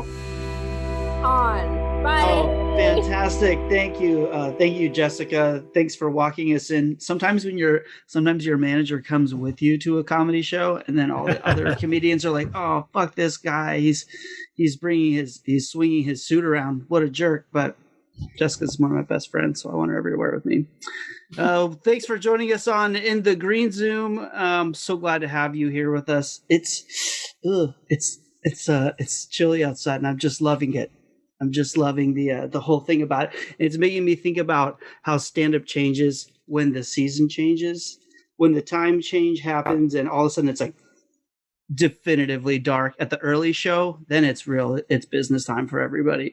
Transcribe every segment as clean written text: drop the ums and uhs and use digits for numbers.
now? On. Bye. Oh, fantastic. Thank you, Jessica. Thanks for walking us in. Sometimes your manager comes with you to a comedy show, and then all the other comedians are like, "Oh, fuck this guy. He's swinging his suit around. What a jerk." But Jessica's one of my best friends, so I want her everywhere with me. Thanks for joining us in the Green Zoom. So glad to have you here with us. It's chilly outside, and I'm just loving it. I'm just loving the whole thing about it. It's making me think about how stand-up changes when the season changes, when the time change happens, and all of a sudden it's like definitively dark at the early show. Then it's business time for everybody.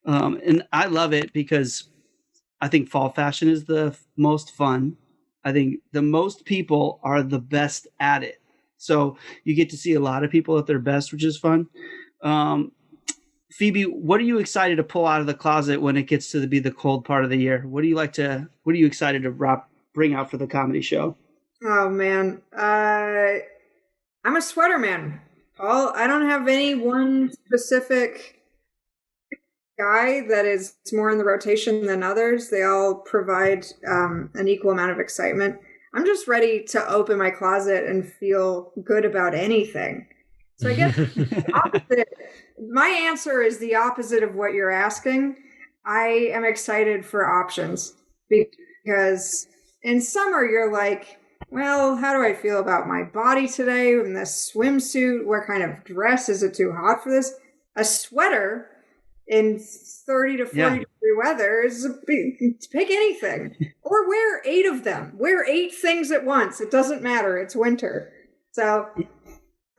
And I love it because I think fall fashion is the most fun. I think the most people are the best at it. So you get to see a lot of people at their best, which is fun. Phoebe, what are you excited to pull out of the closet when it gets to be the cold part of the year? What are you excited to bring out for the comedy show? Oh man. I'm a sweater man, Paul. I don't have any one specific guy that is more in the rotation than others. They all provide an equal amount of excitement. I'm just ready to open my closet and feel good about anything. So I guess my answer is the opposite of what you're asking. I am excited for options because in summer you're like, well, how do I feel about my body today in this swimsuit? What kind of dress? Is it too hot for this? A sweater in 30 to 40 degree weather is pick anything or wear 8 of them. Wear 8 things at once. It doesn't matter. It's winter. So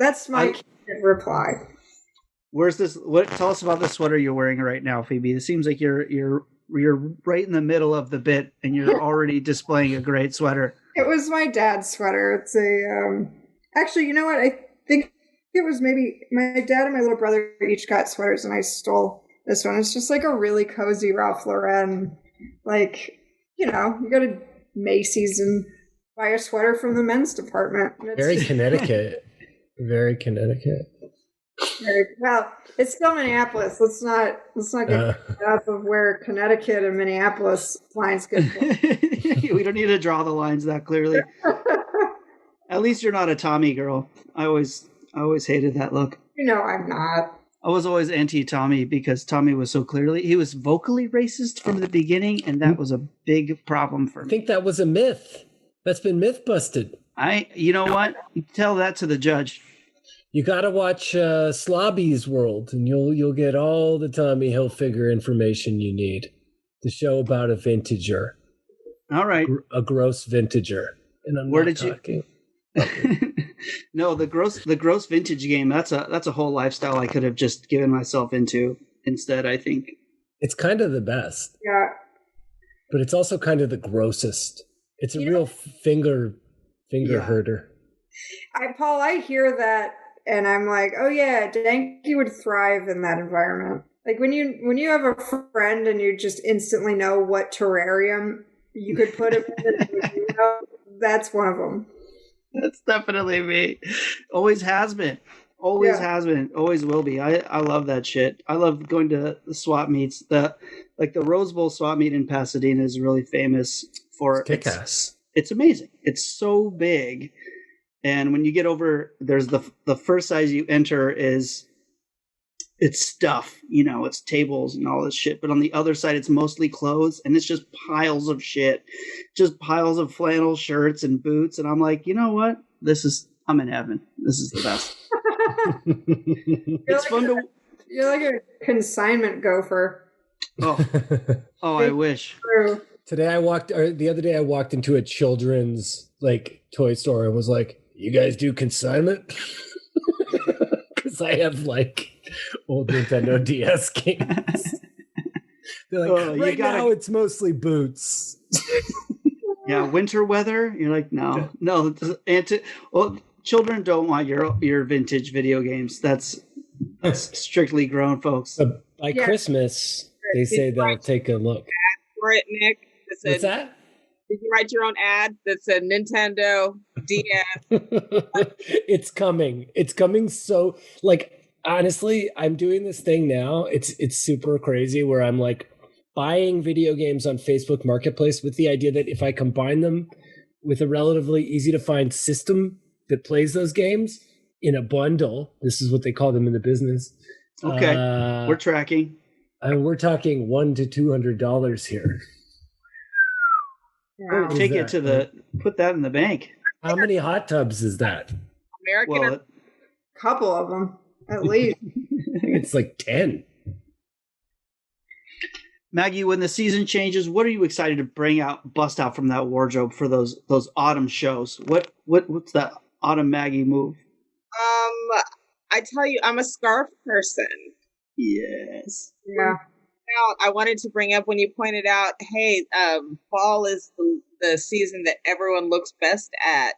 that's my reply. Where's this? Tell us about the sweater you're wearing right now, Phoebe. It seems like you're right in the middle of the bit and you're already displaying a great sweater. It was my dad's sweater. It's a actually, you know what? I think it was maybe my dad and my little brother each got sweaters, and I stole this one. It's just like a really cozy Ralph Lauren. Like, you go to Macy's and buy a sweater from the men's department. Very Connecticut. Very Connecticut. Well, it's still Minneapolis. Let's not get up of where Connecticut and Minneapolis lines get. We don't need to draw the lines that clearly. At least you're not a Tommy girl. I always hated that look. I'm not. I was always anti-Tommy because Tommy was he was vocally racist from the beginning, and that was a big problem for me. I think that was a myth. That's been myth busted. You know what? Tell that to the judge. You got to watch Slobby's World, and you'll get all the Tommy Hilfiger information you need. The show about a vintager. All right. A gross vintager. And I'm Where not did talking. No, the gross vintage game. That's a whole lifestyle I could have just given myself into instead. I think it's kind of the best. Yeah. But it's also kind of the grossest. It's a real finger herder. Paul, I hear that. And I'm like, oh yeah, Danke would thrive in that environment. Like when you have a friend and you just instantly know what terrarium you could put him in, that's one of them. That's definitely me. Always has been. Always has been. Always will be. I love that shit. I love going to the swap meets. The Rose Bowl swap meet in Pasadena is really famous for kick-ass. It's amazing. It's so big. And when you get over, there's the first size you enter it's stuff, it's tables and all this shit. But on the other side, it's mostly clothes, and it's just piles of shit, just piles of flannel shirts and boots. And I'm like, you know what? I'm in heaven. This is the best. It's fun to. You're like a consignment gopher. Oh, I wish. The other day I walked into a children's toy store and was like, you guys do consignment? Because I have old Nintendo DS games. They're like, now it's mostly boots. Yeah, winter weather. You're like, no. Children don't want your vintage video games. That's strictly grown folks. By Christmas, they say they'll take a look. For it, Nick. What's that? Did you write your own ad that said Nintendo DS? It's coming. It's coming. So honestly, I'm doing this thing now. It's super crazy where I'm like buying video games on Facebook Marketplace with the idea that if I combine them with a relatively easy to find system that plays those games in a bundle, this is what they call them in the business. Okay, we're tracking. We're talking $100 to $200 here. Wow. Take it to put that in the bank. How many hot tubs is that? American. Well, Couple of them, at least. I think it's like 10. Maggie, when the season changes, what are you excited to bust out from that wardrobe for those autumn shows? What's that autumn Maggie move? I tell you, I'm a scarf person. Yes. Yeah. Now, I wanted to bring up when you pointed out, hey, fall is the season that everyone looks best at.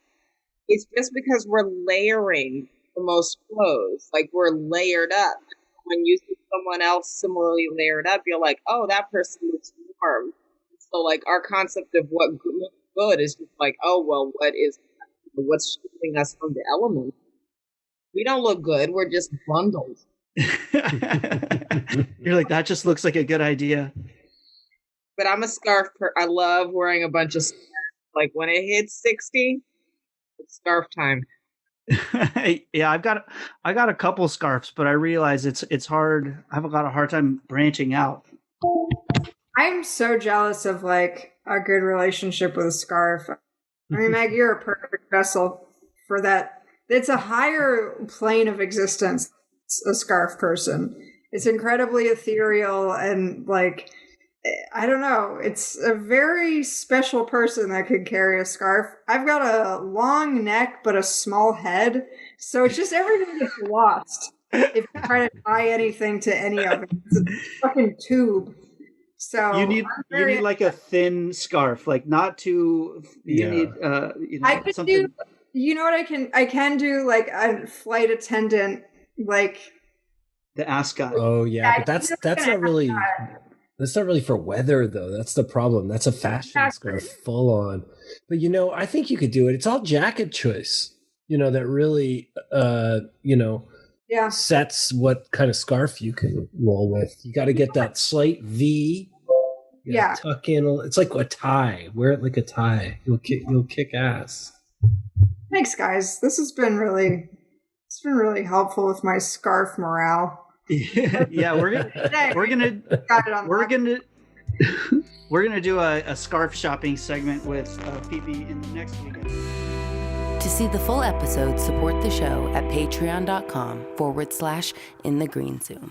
It's just because we're layering the most clothes, like we're layered up. When you see someone else similarly layered up, you're like, oh, that person looks warm. So like our concept of what looks good is just like, oh, well, what's shielding us from the elements? We don't look good. We're just bundled. You're like, that just looks like a good idea. But I'm a scarf. I love wearing a bunch of scarves. Like when it hits 60, it's scarf time. Yeah, I got a couple scarves, but I realize it's hard. I've got a hard time branching out. I'm so jealous of like a good relationship with a scarf. I mean, Maggie, you're a perfect vessel for that. It's a higher plane of existence, a scarf person. It's incredibly ethereal and like, I don't know. It's a very special person that could carry a scarf. I've got a long neck, but a small head. So it's just everything gets lost if you try to tie anything to any of it. It's a fucking tube. So you need like a thin scarf, like not too. You need I could something. do. You know what I can do like a flight attendant, like the ascot. Oh yeah, but that's not really. That's not really for weather, though. That's the problem. That's a fashion scarf, full on. But, I think you could do it. It's all jacket choice, that really, sets what kind of scarf you can roll with. You got to get that slight V. Tuck in. It's like a tie. Wear it like a tie. You'll kick ass. Thanks, guys. This has been really helpful with my scarf morale. Yeah, we're gonna do a scarf shopping segment with Phoebe in the next weekend. To see the full episode, support the show at patreon.com/InTheGreenZoom.